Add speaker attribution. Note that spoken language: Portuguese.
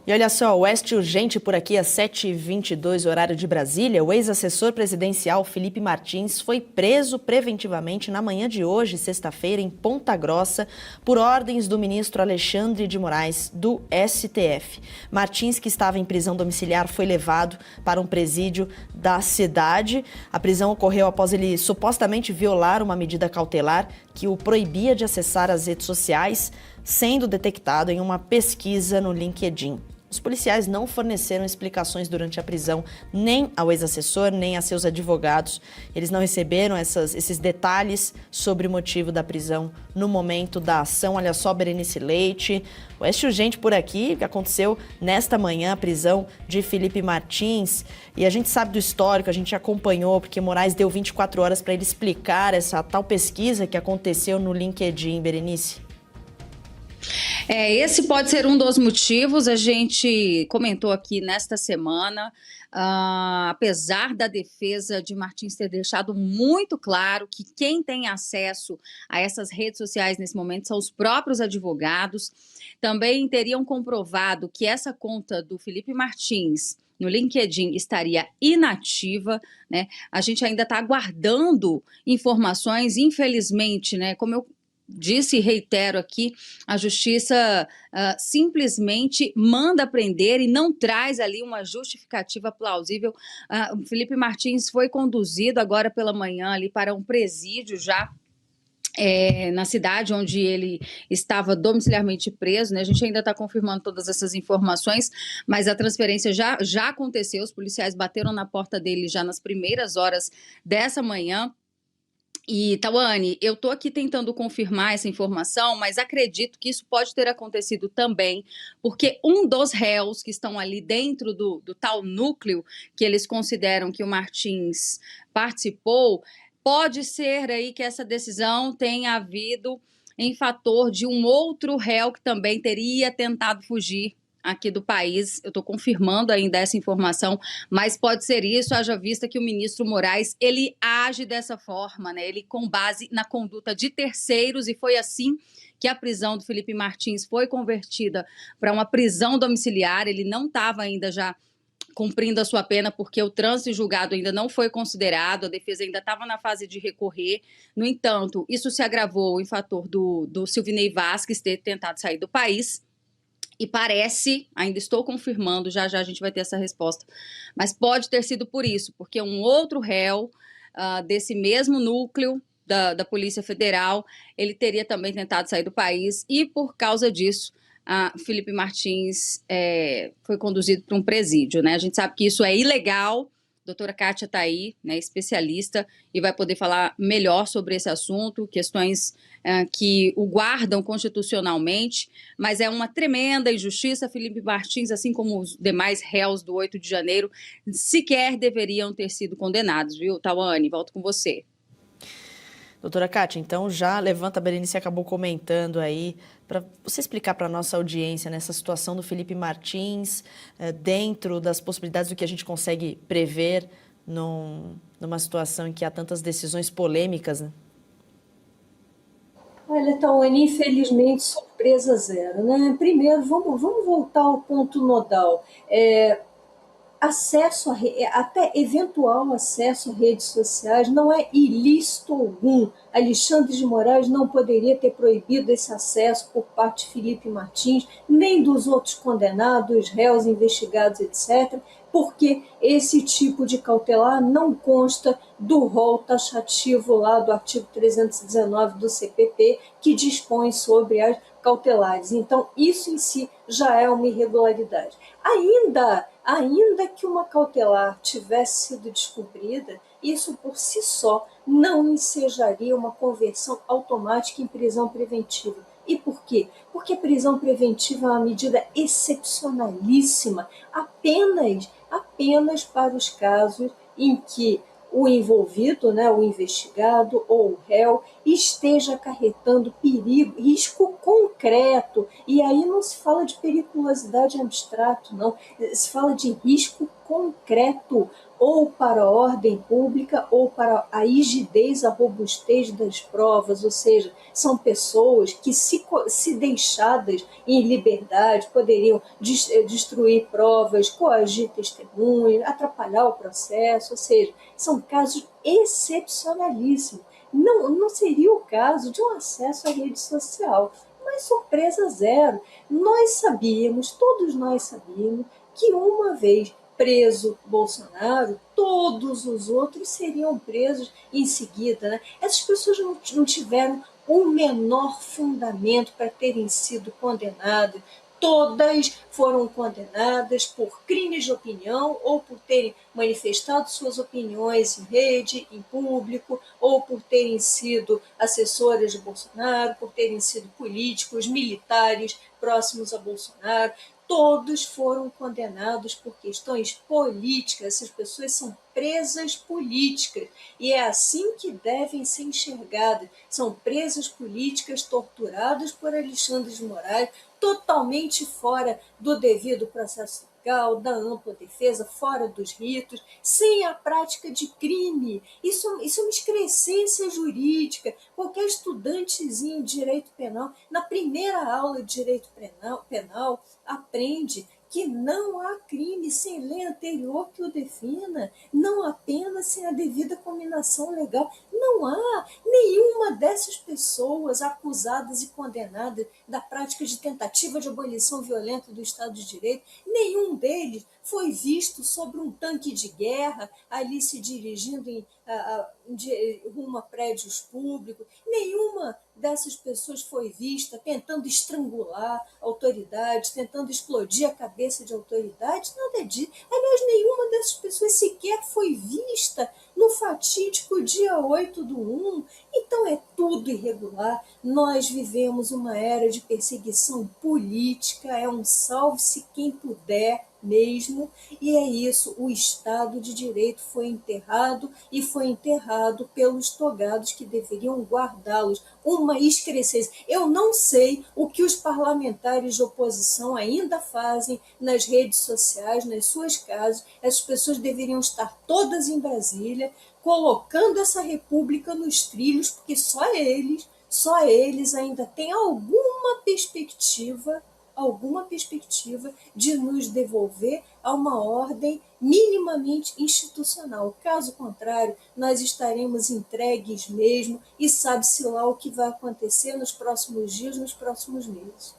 Speaker 1: E olha só, oeste urgente por aqui às 7h22, horário de Brasília. O ex-assessor presidencial Felipe Martins foi preso preventivamente na manhã de hoje, sexta-feira, em Ponta Grossa, por ordens do ministro Alexandre de Moraes, do STF. Martins, que estava em prisão domiciliar, foi levado para um presídio da cidade. A prisão ocorreu após ele supostamente violar uma medida cautelar que o proibia de acessar as redes sociais, sendo detectado em uma pesquisa no LinkedIn. Os policiais não forneceram explicações durante a prisão, nem ao ex-assessor, nem a seus advogados. Eles não receberam esses detalhes sobre o motivo da prisão no momento da ação. Olha só, Berenice Leite, oeste urgente por aqui, que aconteceu nesta manhã, a prisão de Felipe Martins. E a gente sabe do histórico, a gente acompanhou, porque Moraes deu 24 horas para ele explicar essa tal pesquisa que aconteceu no LinkedIn, Berenice.
Speaker 2: Esse pode ser um dos motivos, a gente comentou aqui nesta semana, apesar da defesa de Martins ter deixado muito claro que quem tem acesso a essas redes sociais nesse momento são os próprios advogados, também teriam comprovado que essa conta do Felipe Martins no LinkedIn estaria inativa, né? A gente ainda está aguardando informações, infelizmente, né? Como eu disse e reitero aqui, a justiça simplesmente manda prender e não traz ali uma justificativa plausível. O Felipe Martins foi conduzido agora pela manhã ali para um presídio já na cidade onde ele estava domiciliarmente preso, né? A gente ainda está confirmando todas essas informações, mas a transferência já aconteceu, os policiais bateram na porta dele já nas primeiras horas dessa manhã. E, Tawane, eu estou aqui tentando confirmar essa informação, mas acredito que isso pode ter acontecido também, porque um dos réus que estão ali dentro do tal núcleo que eles consideram que o Martins participou, pode ser aí que essa decisão tenha havido em fator de um outro réu que também teria tentado fugir aqui do país. Eu estou confirmando ainda essa informação, mas pode ser isso, haja vista que o ministro Moraes, ele age dessa forma, né? Ele com base na conduta de terceiros, e foi assim que a prisão do Felipe Martins foi convertida para uma prisão domiciliar. Ele não estava ainda já cumprindo a sua pena, porque o trânsito julgado ainda não foi considerado, a defesa ainda estava na fase de recorrer. No entanto, isso se agravou em fator do Silvinei Vasquez ter tentado sair do país. E parece, ainda estou confirmando, já a gente vai ter essa resposta, mas pode ter sido por isso, porque um outro réu desse mesmo núcleo da Polícia Federal, ele teria também tentado sair do país, e por causa disso, Felipe Martins foi conduzido para um presídio, né? A gente sabe que isso é ilegal. A doutora Kátia está aí, né, especialista, e vai poder falar melhor sobre esse assunto, questões que o guardam constitucionalmente, mas é uma tremenda injustiça. Felipe Martins, assim como os demais réus do 8 de janeiro, sequer deveriam ter sido condenados, viu, Tawane? Volto com você.
Speaker 1: Doutora Kátia, então já levanta, a Berenice acabou comentando aí, para você explicar para a nossa audiência nessa situação do Felipe Martins, dentro das possibilidades do que a gente consegue prever numa situação em que há tantas decisões polêmicas, né?
Speaker 3: Olha, Tawane, infelizmente, surpresa zero, né? Primeiro, vamos voltar ao ponto nodal. Acesso até eventual acesso a redes sociais não é ilícito algum. Alexandre de Moraes não poderia ter proibido esse acesso por parte de Felipe Martins, nem dos outros condenados, réus investigados, etc., porque esse tipo de cautelar não consta do rol taxativo lá do artigo 319 do CPP, que dispõe sobre as cautelares. Então, isso em si já é uma irregularidade. Ainda que uma cautelar tivesse sido descumprida, isso por si só não ensejaria uma conversão automática em prisão preventiva. E por quê? Porque a prisão preventiva é uma medida excepcionalíssima, apenas para os casos em que o envolvido, né, o investigado ou o réu, esteja acarretando perigo, risco concreto. E aí não se fala de periculosidade abstrato, não. Se fala de risco concreto, ou para a ordem pública, ou para a rigidez, a robustez das provas, ou seja, são pessoas que, se deixadas em liberdade, poderiam destruir provas, coagir testemunhas, atrapalhar o processo, ou seja, são casos excepcionalíssimos. Não seria o caso de um acesso à rede social, mas surpresa zero. Nós sabíamos, todos nós sabíamos, que uma vez preso Bolsonaro, todos os outros seriam presos em seguida. Né? Essas pessoas não tiveram o menor fundamento para terem sido condenadas. Todas foram condenadas por crimes de opinião ou por terem manifestado suas opiniões em rede, em público, ou por terem sido assessoras de Bolsonaro, por terem sido políticos, militares próximos a Bolsonaro. Todos foram condenados por questões políticas. Essas pessoas são presas políticas e é assim que devem ser enxergadas. São presas políticas torturadas por Alexandre de Moraes, totalmente fora do devido processo legal, da ampla defesa, fora dos ritos, sem a prática de crime. Isso é uma excrescência jurídica. Qualquer estudantezinho de direito penal, na primeira aula de direito penal aprende que não há crime sem lei anterior que o defina, não há pena sem a devida cominação legal. Não há nenhuma dessas pessoas acusadas e condenadas da prática de tentativa de abolição violenta do Estado de Direito, nenhum deles foi visto sobre um tanque de guerra, ali se dirigindo rumo a prédios públicos. Nenhuma dessas pessoas foi vista tentando estrangular autoridades, tentando explodir a cabeça de autoridades, nada disso. Aliás, nenhuma dessas pessoas sequer foi vista no fatídico dia 8/1. Então é tudo irregular. Nós vivemos uma era de perseguição política, é um salve-se quem puder mesmo, e é isso, o Estado de Direito foi enterrado e foi enterrado pelos togados que deveriam guardá-los. Uma excrescência. Eu não sei o que os parlamentares de oposição ainda fazem nas redes sociais, nas suas casas. Essas pessoas deveriam estar todas em Brasília, colocando essa república nos trilhos, porque só eles ainda têm alguma perspectiva de nos devolver a uma ordem minimamente institucional. Caso contrário, nós estaremos entregues mesmo e sabe-se lá o que vai acontecer nos próximos dias, nos próximos meses.